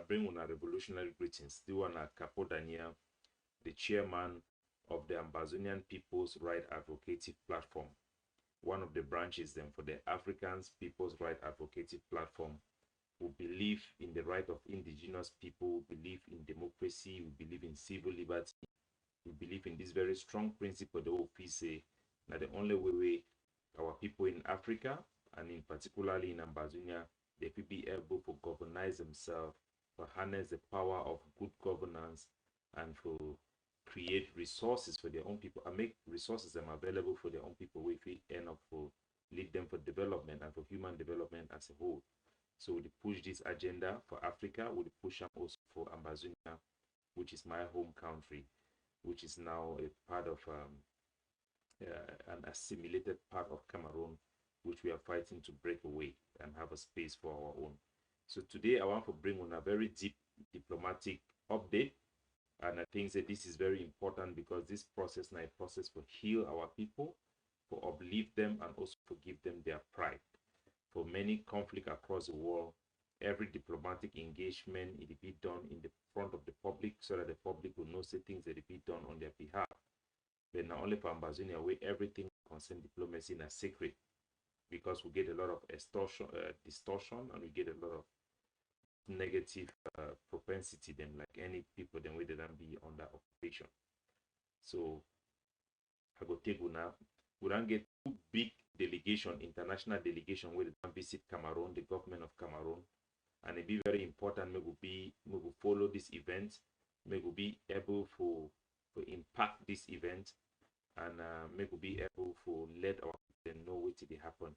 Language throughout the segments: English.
bring on a revolutionary greetings. Do on a Capo Daniel, the chairman of the Ambazonian People's Right Advocacy Platform, one of the branches then for the Africans People's Right Advocacy Platform, who believe in the right of indigenous people, who believe in democracy, who believe in civil liberty, we believe in this very strong principle, the OPC, that the only way our people in Africa, and in particularly in Ambazonia, they could be able to governize themselves, to harness the power of good governance, and to create resources for their own people, and make resources them available for their own people, if we end up to lead them for development and for human development as a whole. So we push this agenda for Africa, we push them also for Ambazonia, which is my home country, which is now a part of an assimilated part of Cameroon, which we are fighting to break away and have a space for our own. So today I want to bring on a very deep diplomatic update, and I think that this is very important because this process now a process for heal our people, for uplift them, and also for give them their pride. For many conflict across the world, every diplomatic engagement it be done in the front of the public so that the public will know say things that be done on their behalf. But not only for Ambazonia, where everything concerns diplomacy is secret, because we get a lot of distortion, and we get a lot of negative propensity them, like any people then where they don't be under occupation. So I go take now. We don't get two big delegation, international delegation, where they don't visit Cameroon, the government of Cameroon. And it be very important, we will follow this event, we will be able to impact this event, and we will be able to let our people know what they happen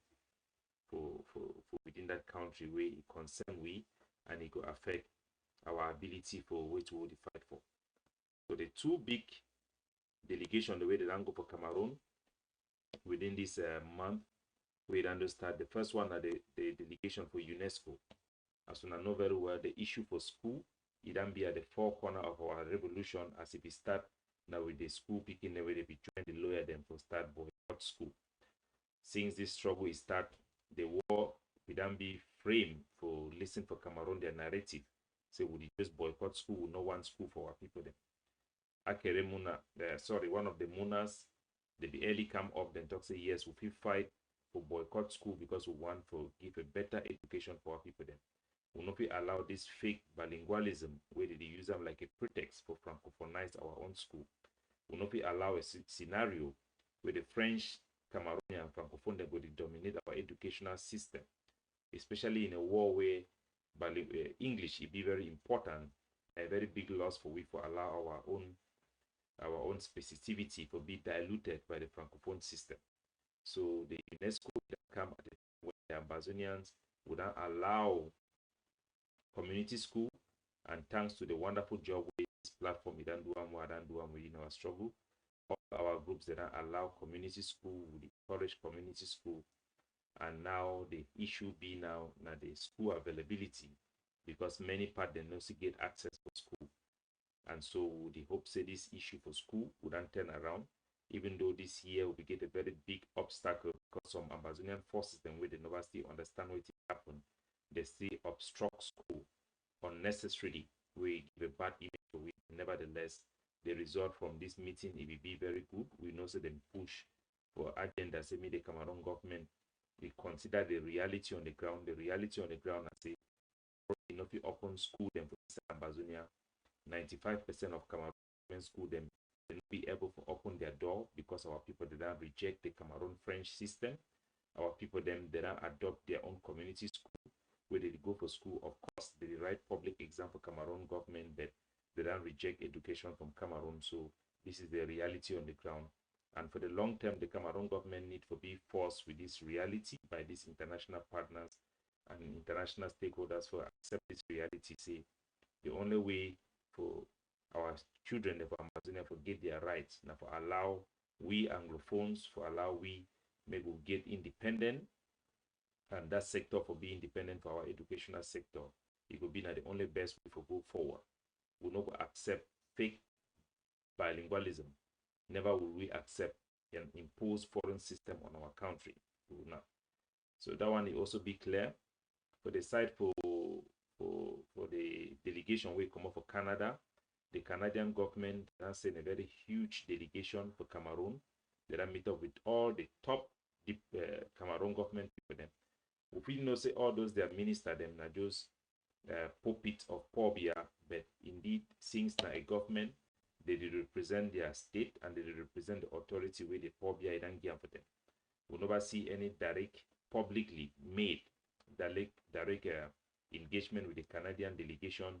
for within that country where it concern we, and it will affect our ability for which we will fight for. So the two big delegation, the way they don't go for Cameroon within this month, we understand the first one are the delegation for UNESCO. As we know very well, the issue for school, it don't be at the four corner of our revolution as if we start now with the school picking the way they be join the lawyer them for start boycott school. Since this struggle is start, the war we don't be framed for listen for Cameroon their narrative. Say would just boycott school, we no one school for our people then. Akere Muna, one of the Munas, they be early come up then talk say yes, we feel fight for boycott school because we want to give a better education for our people then. We not allow this fake bilingualism where they use them like a pretext for francophonize our own school. We not allow a scenario where the French, Cameroonian, and Francophone they go to dominate our educational system, especially in a war where English will be very important, a very big loss for we for allow our own specificity for be diluted by the Francophone system. So the UNESCO come at the where the Ambazonians would not allow community school, and thanks to the wonderful job with this platform we don't do within our struggle, all our groups that allow community school, we encourage community school, and now the issue be now the school availability, because many part they not get access for school, and so the hope say this issue for school wouldn't turn around, even though this year we get a very big obstacle because some Ambazonian forces them with the university understand what happened. They still obstruct school unnecessarily. We give a bad image to it. Nevertheless, the result from this meeting it will be very good. We know that them push for agenda. Say me the Cameroon government, we consider the reality on the ground. The reality on the ground, I say, you know, if you open school them for Ambazonia, 95% of Cameroon school them will not be able to open their door because our people they don't reject the Cameroon French system. Our people them they don't adopt their own community school where they go for school. Of course, they write public exam for Cameroon government, but they don't reject education from Cameroon. So this is the reality on the ground. And for the long term, the Cameroon government need to be forced with this reality by these international partners and international stakeholders for accept this reality. Say the only way for our children for Amazonia for get their rights, now for allow we Anglophones, for allow we maybe get independent, and that sector for being independent for our educational sector, it will be now the only best way for go forward. We will not accept fake bilingualism. Never will we accept an imposed foreign system on our country. We will not. So that one will also be clear. For the side for the delegation delegation will come up for Canada. The Canadian government has sent a very huge delegation for Cameroon. They then meet up with all the top Cameroon government people. Them. If we know say all those their minister them na just puppet of Pobia, but indeed since na a government, they represent their state and they represent the authority where the Pobia is give for them. We never see any direct publicly made direct engagement with the Canadian delegation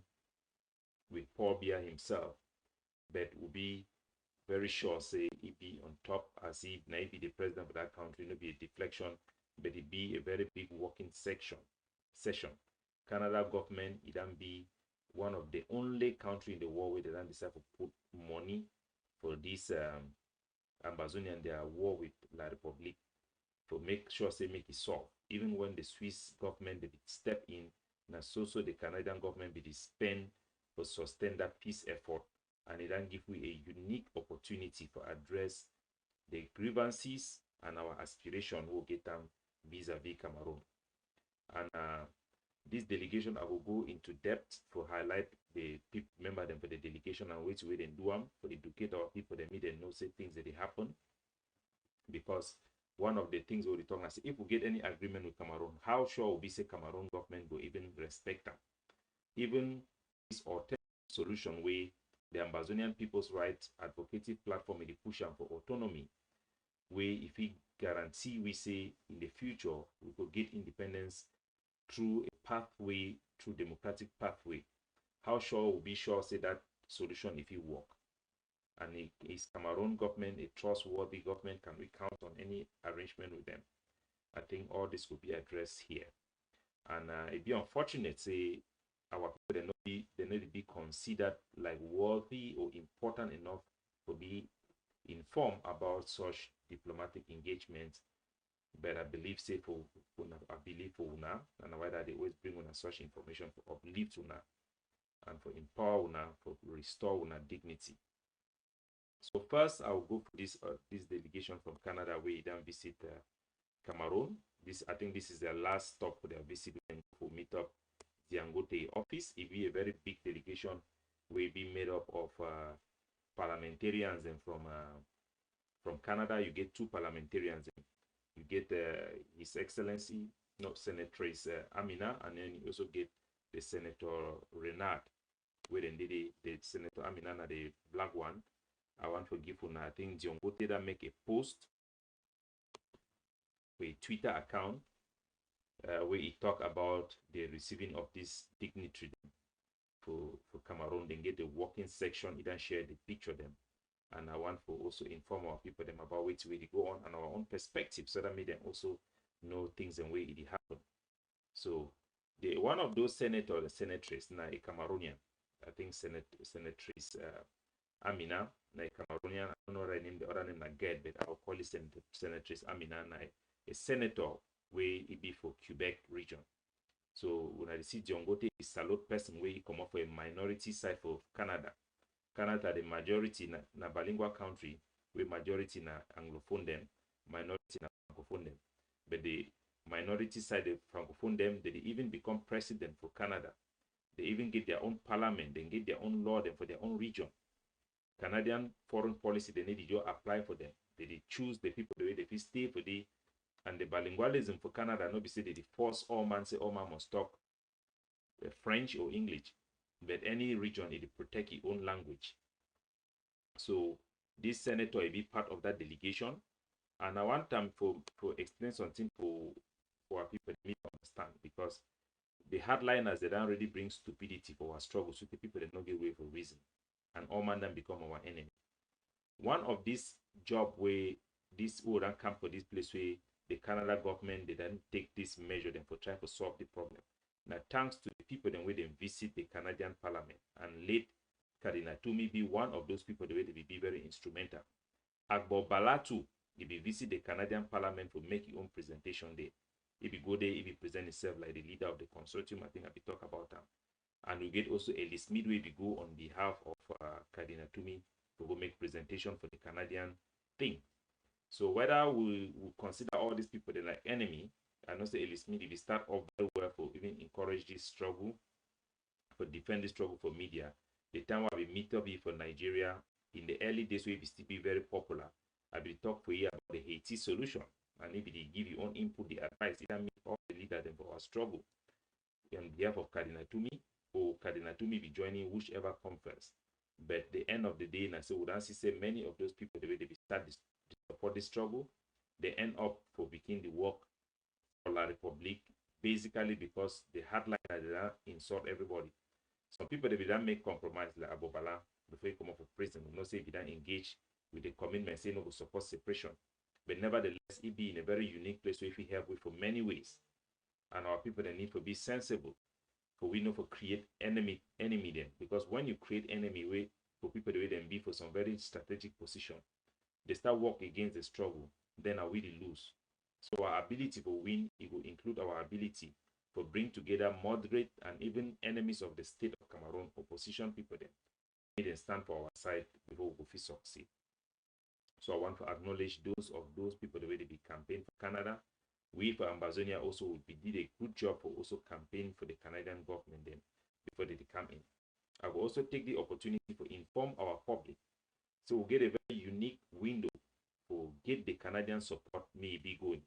with Paul Biya himself, but will be very sure say he be on top as he may be the president of that country, no be a deflection, but it be a very big working session. Canada government, it then be one of the only country in the world where they then decide to put money for this Amazonian their war with La Republique to make sure say make it solve. Even when the Swiss government they step in, and so the Canadian government be spend to sustain that peace effort, and it then give we a unique opportunity for address the grievances and our aspiration will get them vis-a-vis Cameroon. And this delegation I will go into depth to highlight the people member them for the delegation and which way they do them for educate our people they meet and know say things that they happen. Because one of the things we'll talk about, if we get any agreement with Cameroon, how sure will be say Cameroon government will even respect them? Even this alternative solution where the Amazonian People's Rights Advocacy Platform is pushing for autonomy, where if we guarantee we say in the future we could get independence through a pathway, through democratic pathway, how sure will be sure say that solution if it work? And is Cameroon government a trustworthy government? Can we count on any arrangement with them? I think all this will be addressed here. And it'd be unfortunate, say, our people they need to be considered like worthy or important enough to be informed about such diplomatic engagements. But I believe, say, for una, and why that they always bring on such information for uplift una and for empower una, for restore una dignity. So first, I will go for this delegation from Canada where they then visit Cameroon. I think this is their last stop for their visit and for meet up the Angote office. It be a very big delegation will be made up of parliamentarians and from Canada you get two parliamentarians. You get His Excellency, Senatress Amina, and then you also get the Senator Renard, where then the Senator Amina, the black one. I want to give una, I think Diongote that make a post for a Twitter account where he talk about the receiving of this dignitary for Cameroon. Then get the working section, he then share the picture them. And I want to also inform our people them about which way they go on and our own perspective so that make them also know things and way it happen. So the one of those senator, the senatress, na a Cameroonian, I think Senatress Amina, na a Cameroonian, I don't know her name, the other name na Ged, but I'll call it Senatress Amina, na a senator where it be for Quebec region. So when I see Diongote is salute person where he come up for a minority side for Canada. Canada, the majority na bilingual country, where majority na Anglophone them, minority na Francophone them. But the minority side, the Francophone them, they even become president for Canada. They even get their own parliament, they get their own law them for their own region. Canadian foreign policy, they need to apply for them. They choose the people the way they stay for the, and the bilingualism for Canada, no be say they force all man say all man must talk French or English. But any region, it protect its own language. So this senator will be part of that delegation. And I want them to explain something for our people to understand, because the hardliners, they don't really bring stupidity for our struggle. So the people that don't get away for reason. And all man then become our enemy. One of this job where this would come for this place where the Canada government, they then take this measure then for trying to solve the problem. Now, thanks to the people then where they visit the Canadian Parliament, and late Cardinal Tumi be one of those people the way they be very instrumental. Agbo Balatu, he be visit the Canadian Parliament to make his own presentation there. He be go there, he be present himself like the leader of the consortium. I think I be talk about him. And we get also Ellis Midway be go on behalf of Cardinal Tumi to go make presentation for the Canadian thing. So whether we consider all these people they like enemy, I know say Ellis Smith, if we start off very well for even encourage this struggle for defend the struggle for media. The time where we meet up here for Nigeria in the early days where we still be very popular. I will talk for you about the Haiti solution. And if they give you own input, the advice, either me or the leader them for our struggle. On behalf of Cardinal Tumi, or Cardinal Tumi be joining whichever comes first. But the end of the day, and I say, would I say many of those people, the way they start this, support the struggle, they end up for beginning the work for La Republique, basically because they had like that they insult everybody. Some people they don't make compromise like Abobala before you come out of prison. We not say if you don't engage with the commitment, say no, we support separation. But nevertheless, it be in a very unique place where if we help with for many ways. And our people they need to be sensible. For we know for create enemy then. Because when you create enemy way for people the way them be for some very strategic position, they start work against the struggle, then are we lose. So our ability to win, it will include our ability to bring together moderate and even enemies of the state of Cameroon, opposition people then. They then stand for our side before we succeed. So I want to acknowledge those people the way they be campaign for Canada. We for Ambazonia also we did a good job for also campaign for the Canadian government then before they come in. I will also take the opportunity to inform our public. So we'll get a very unique window to get the Canadian support may be going.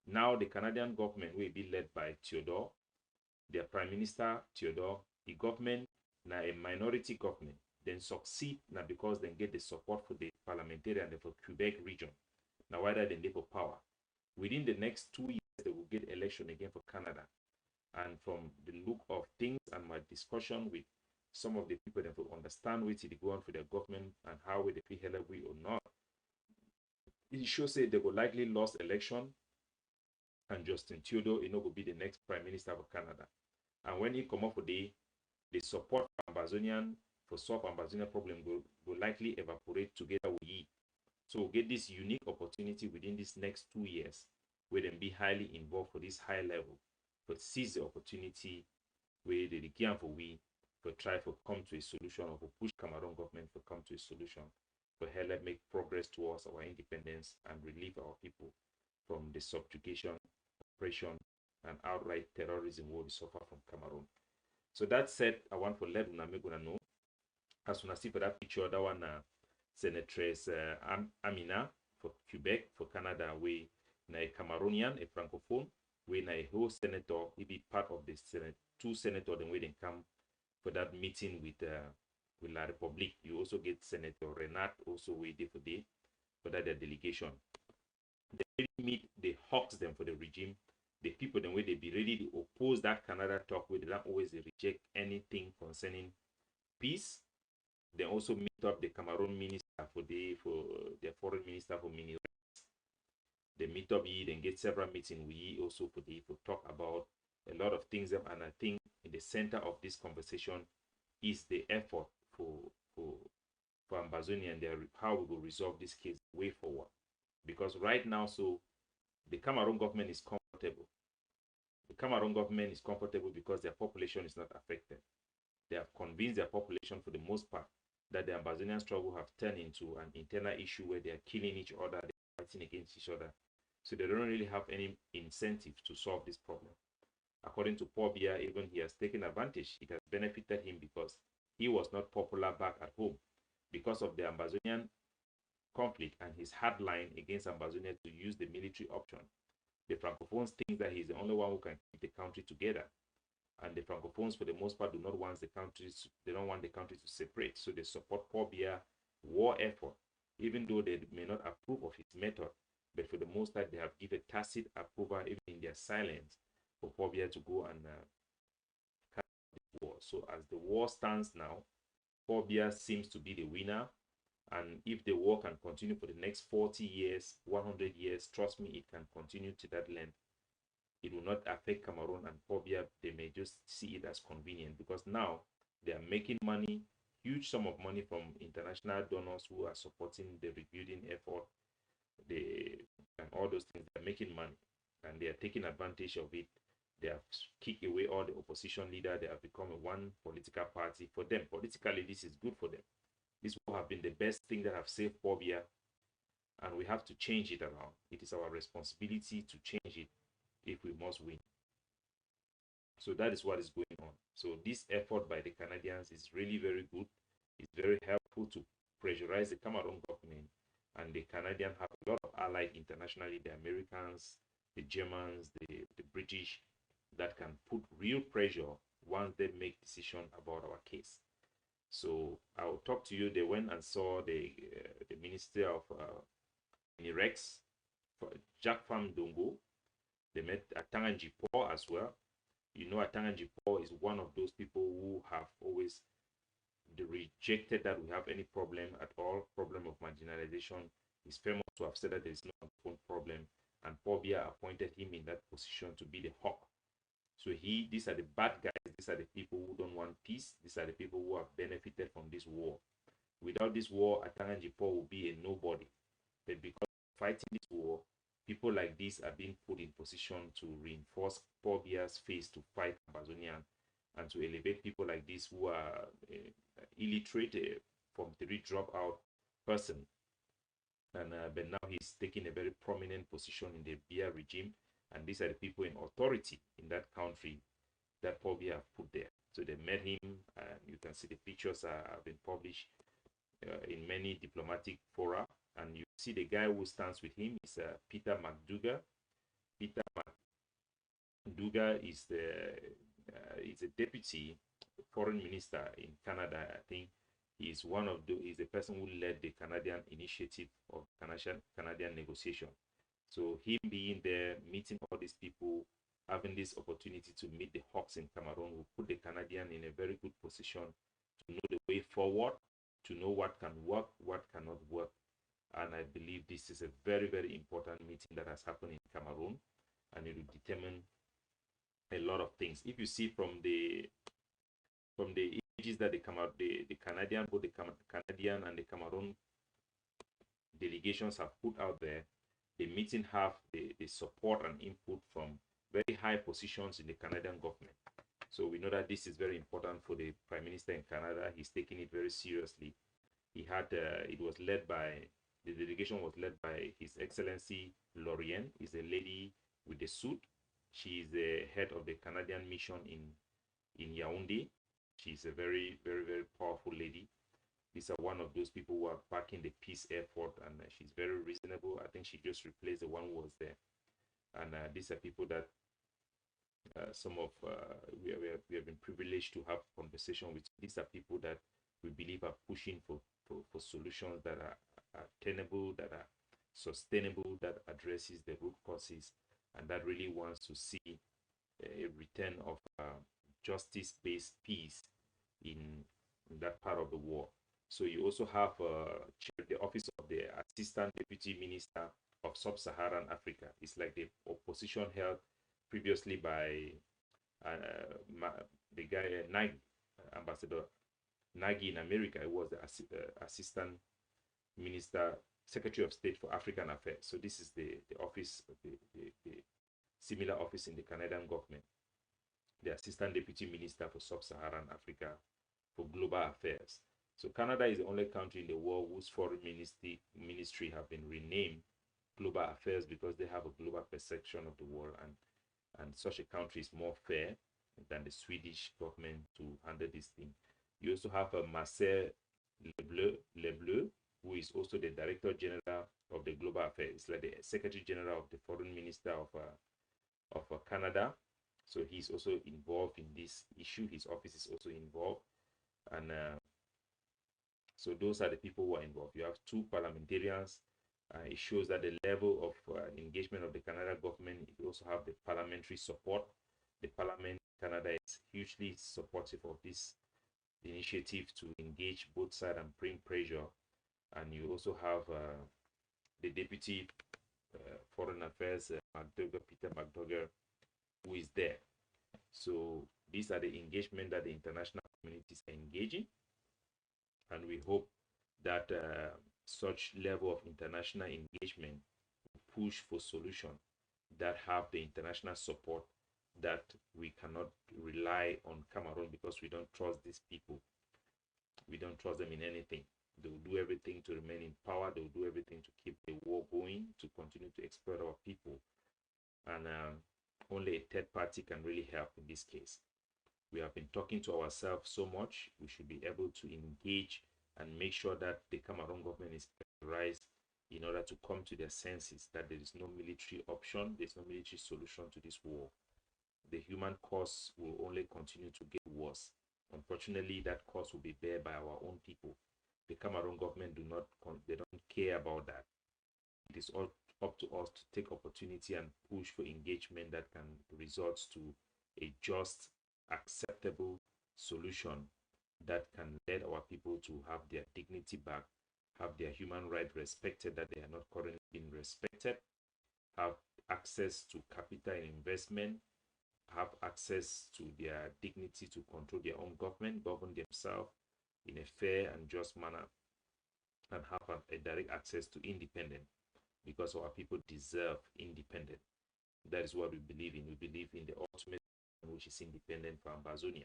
Now the Canadian government will be led by Theodore, their Prime Minister Theodore. The government now a minority government, then succeed now because they get the support for the parliamentarian for Quebec region. Now whether they for power. Within the next 2 years, they will get election again for Canada. And from the look of things and my discussion with some of the people that will understand what they go on for their government and how they feel hell we or not, it shows that they will likely lose election and Justin Trudeau will be the next Prime Minister of Canada. And when he come up with the support for Ambazonian for solve Ambazonian problem will likely evaporate together with ye. So we'll get this unique opportunity within these next 2 years where they be highly involved for this high level, but seize the opportunity where they can for we for try to come to a solution or for push Cameroon government to come to a solution for help make progress towards our independence and relieve our people from the subjugation, oppression, and outright terrorism where we suffer from Cameroon. So that said, I want to let Unameguna know, as soon as see for that picture, that one Senatress Amina for Quebec, for Canada, we na a Cameroonian, a francophone, we na a whole senator, he be part of the Senate, 2 senators, then we then come for that meeting with La Republique. You also get Senator Renat, also we did for that delegation. They really meet the hawks them for the regime, the people then where they be ready to oppose that Canada talk where they don't always reject anything concerning peace. They also meet up the Cameroon minister for their foreign minister for mini rights. They meet up here, then get several meetings we also for talk about a lot of things. And I think in the center of this conversation is the effort for Ambazonia and how we will resolve this case way forward. Because right now, so the Cameroon government is comfortable. The Cameroon government is comfortable because their population is not affected. They have convinced their population for the most part that the Ambazonian struggle have turned into an internal issue where they are killing each other, they're fighting against each other. So they don't really have any incentive to solve this problem. According to Paul Biya, even he has taken advantage. It has benefited him because he was not popular back at home because of the Ambazonian conflict and his hard line against Ambazonia to use the military option. The Francophones think that he's the only one who can keep the country together. And the Francophones, for the most part, do not want the countries. They don't want the country to separate. So they support Paul Biya war effort, even though they may not approve of his method. But for the most part, they have given tacit approval, even in their silence, for Paul Biya to go and carry the war. So as the war stands now, Paul Biya seems to be the winner. And if the war can continue for the next 40 years, 100 years, trust me, it can continue to that length. It will not affect Cameroon and Paul Biya. They may just see it as convenient because now they are making money, huge sum of money from international donors who are supporting the rebuilding effort, and all those things. They're making money and they are taking advantage of it. They have kicked away all the opposition leaders. They have become one political party. For them, politically, this is good for them. This will have been the best thing that have saved Paul Biya, and we have to change it around. It is our responsibility to change it if we must win. So that is what is going on. So this effort by the Canadians is really very good. It's very helpful to pressurize the Cameroon government, and the Canadians have a lot of allies internationally, the Americans, the Germans, the British, that can put real pressure once they make decision about our case. So I'll talk to you. They went and saw the Minister of Rex, Jack Pham Dongo. They met Atanganji Paul as well. You know, Atanganji Paul is one of those people who have always rejected that we have any problem at all, problem of marginalization. He's famous to have said that there is no problem, and Paul Biya appointed him in that position to be the hawk. So these are the bad guys. These are the people who don't want peace. These are the people who have benefited from this war. Without this war, Atanganji Paul will be a nobody. But because of fighting this war, people like this are being put in position to reinforce Paul Biya's face to fight Ambazonian, and to elevate people like this who are illiterate, from 3 dropout person. And but now he's taking a very prominent position in the Biya regime, and these are the people in authority in that country that Paul Biya have put there. So they met him, and you can see the pictures have been published in many diplomatic fora. And you see the guy who stands with him is Peter McDougall. Peter McDougall is a deputy foreign minister in Canada. I think he's the person who led the Canadian initiative of Canadian negotiation. So him being there, meeting all these people, having this opportunity to meet the hawks in Cameroon, will put the Canadian in a very good position to know the way forward, to know what can work, what cannot work. And I believe this is a very, very important meeting that has happened in Cameroon, and it will determine a lot of things. If you see from the images that the Canadian, both the Canadian and the Cameroon delegations have put out there, the meeting have the support and input from very high positions in the Canadian government. So we know that this is very important for the Prime Minister in Canada. He's taking it very seriously. He had the delegation was led by His Excellency Lorien. Is a lady with the suit. She is the head of the Canadian mission in Yaoundé. She's a very, very, very powerful lady. These are one of those people who are backing the peace effort, and she's very reasonable. I think she just replaced the one who was there. And these are people that we have been privileged to have conversation with. These are people that we believe are pushing for solutions that are tenable, that are sustainable, that addresses the root causes, and that really wants to see a return of justice-based peace in that part of the world. So you also have the office of the Assistant Deputy Minister of Sub-Saharan Africa. It's like the position held previously by the guy Nagy, Ambassador Nagy in America. It was the Assistant Minister, Secretary of State for African Affairs. So this is the office, the similar office in the Canadian government, the Assistant Deputy Minister for Sub-Saharan Africa for Global Affairs. So Canada is the only country in the world whose foreign ministry have been renamed Global Affairs, because they have a global perception of the world, and such a country is more fair than the Swedish government to handle this thing. You also have Marcel Lebleu, who is also the Director General of the Global Affairs. It's like the Secretary General of the Foreign Minister of Canada. So he's also involved in this issue. His office is also involved. And so those are the people who are involved. You have 2 parliamentarians. It shows that the level of engagement of the Canadian government. You also have the parliamentary support. The Parliament in Canada is hugely supportive of this initiative to engage both sides and bring pressure. And you also have the Deputy Foreign Affairs, Peter McDougall, who is there. So these are the engagement that the international communities are engaging, and we hope that such level of international engagement will push for solutions that have the international support, that we cannot rely on Cameroon because we don't trust these people. We don't trust them in anything. They will do everything to remain in power. They will do everything to keep the war going, to continue to exploit our people. And only a third party can really help in this case. We have been talking to ourselves so much, we should be able to engage and make sure that the Cameroon government is pressurized in order to come to their senses that there is no military option, there's no military solution to this war. The human cost will only continue to get worse. Unfortunately, that cost will be borne by our own people. The Cameroon government they don't care about that. It is all up to us to take opportunity and push for engagement that can result to a just, acceptable solution that can let our people to have their dignity back, have their human rights respected that they are not currently being respected, have access to capital and investment, have access to their dignity to control their own government, govern themselves in a fair and just manner, and have a direct access to independence, because our people deserve independence. That is what we believe in. We believe in the ultimate, which is independent for Ambazonia.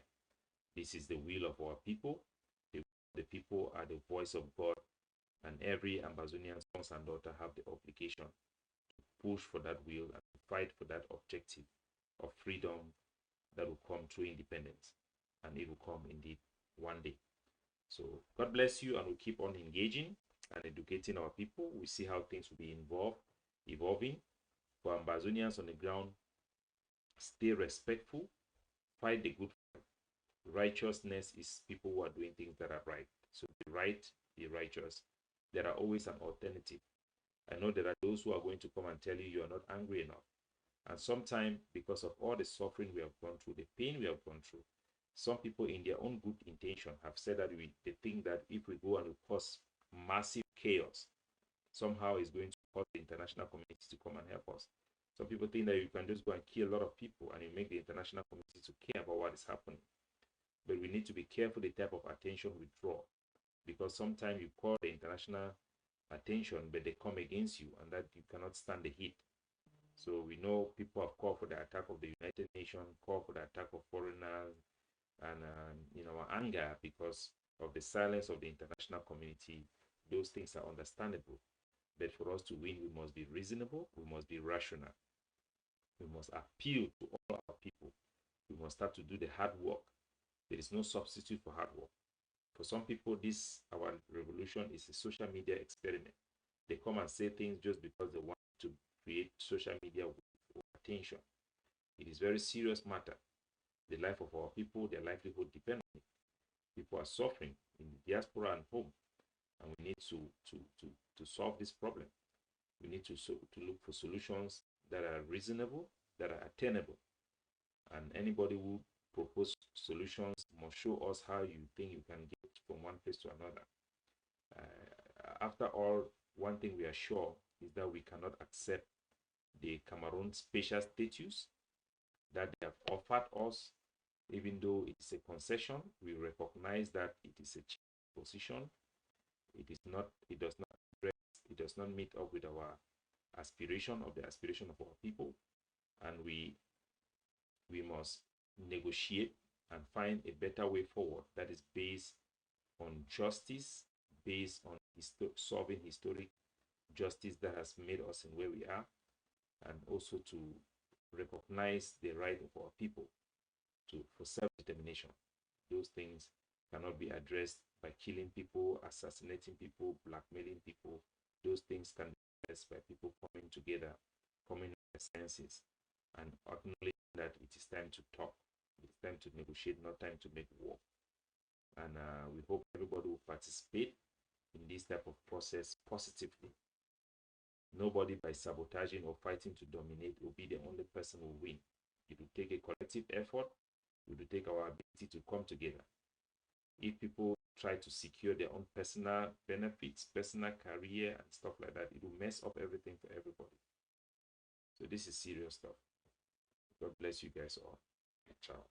This is the will of our people. The people are the voice of God, and every Ambazonian sons and daughters have the obligation to push for that will and fight for that objective of freedom that will come through independence, and it will come indeed one day. So God bless you, and we'll keep on engaging and educating our people. We see how things will be evolving. For Ambazonians on the ground, stay respectful, fight the good fight. Righteousness is people who are doing things that are right. So be right, be righteous. There are always an alternative. I know there are those who are going to come and tell you are not angry enough. And sometimes, because of all the suffering we have gone through, the pain we have gone through, some people in their own good intention have said that they think that if we go and we cause massive chaos, somehow it's going to cause the international community to come and help us. Some people think that you can just go and kill a lot of people and you make the international community to care about what is happening. But we need to be careful the type of attention we draw, because sometimes you call the international attention, but they come against you, and that you cannot stand the heat. So we know people have called for the attack of the United Nations, called for the attack of foreigners, and anger because of the silence of the international community. Those things are understandable. But for us to win, we must be reasonable, we must be rational. We must appeal to all our people. We must start to do the hard work. There is no substitute for hard work. For some people, our revolution is a social media experiment. They come and say things just because they want to create social media with attention. It is a very serious matter. The life of our people, their livelihood depends on it. People are suffering in the diaspora and home, and we need to solve this problem. We need to look for solutions that are reasonable, that are attainable. And anybody who propose solutions must show us how you think you can get from one place to another. After all, one thing we are sure is that we cannot accept the Cameroon special status that they have offered us. Even though it's a concession, we recognize that it is a cheap position. It does not meet up with our aspiration, of the aspiration of our people, and we must negotiate and find a better way forward that is based on justice, based on solving historic justice that has made us in where we are, and also to recognize the right of our people for self-determination. Those things cannot be addressed by killing people, assassinating people, blackmailing people. Those things can be addressed by people coming together, coming to their senses, and acknowledging that it is time to talk. It's time to negotiate, not time to make war. And we hope everybody will participate in this type of process positively. Nobody, by sabotaging or fighting to dominate, will be the only person who will win. It will take a collective effort. It will take our ability to come together. If people try to secure their own personal benefits, personal career, and stuff like that, it will mess up everything for everybody. So this is serious stuff. God bless you guys all. Ciao.